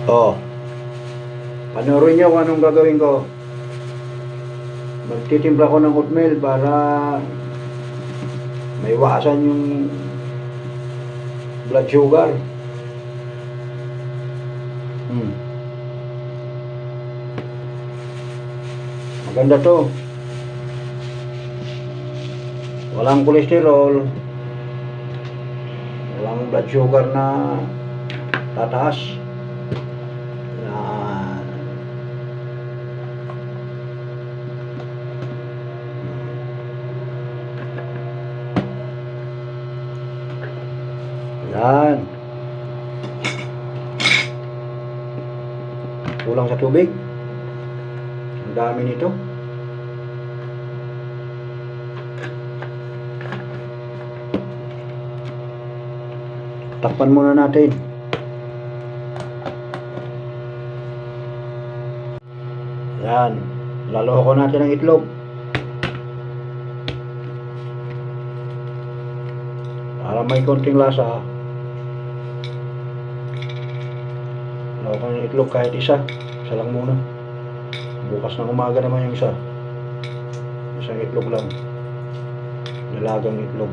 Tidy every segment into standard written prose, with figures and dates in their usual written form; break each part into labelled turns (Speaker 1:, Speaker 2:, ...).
Speaker 1: Oh, panoorin nyo kung anong gagawin ko. Magtitimpla ko ng oatmeal para maiwasan yung blood sugar. Maganda to. Walang kolesterol, walang blood sugar na tataas. Yan. Kulang sa tubig. Ang dami nito. Takpan muna natin. Yan. Laloko natin ang itlog. Para may konting lasa. Laloko ng itlog kahit isa. Isa lang muna. Bukas ng umaga naman yung isa. Isang itlog lang. Nilagang itlog.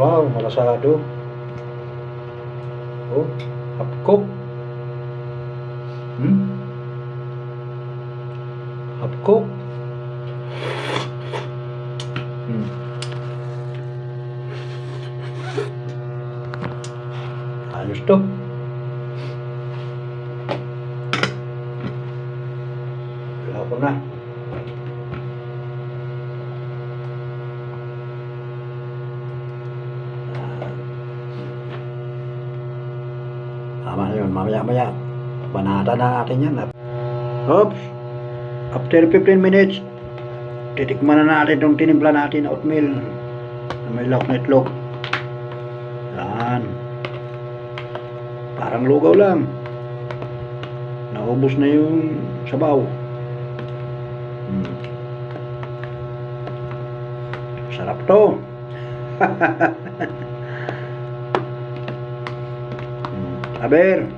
Speaker 1: Wow, malasado. Oh, half cook. Half cook. Ayos to. Wala ko na. Tama na yun, mamaya-maya banata na natin yan. Oops, after 15 minutes titikman na natin itong tinimpla natin na oatmeal na may lahok na itlog. Yan, parang lugaw lang, naubos na yung sabaw. Sarap to. Aber.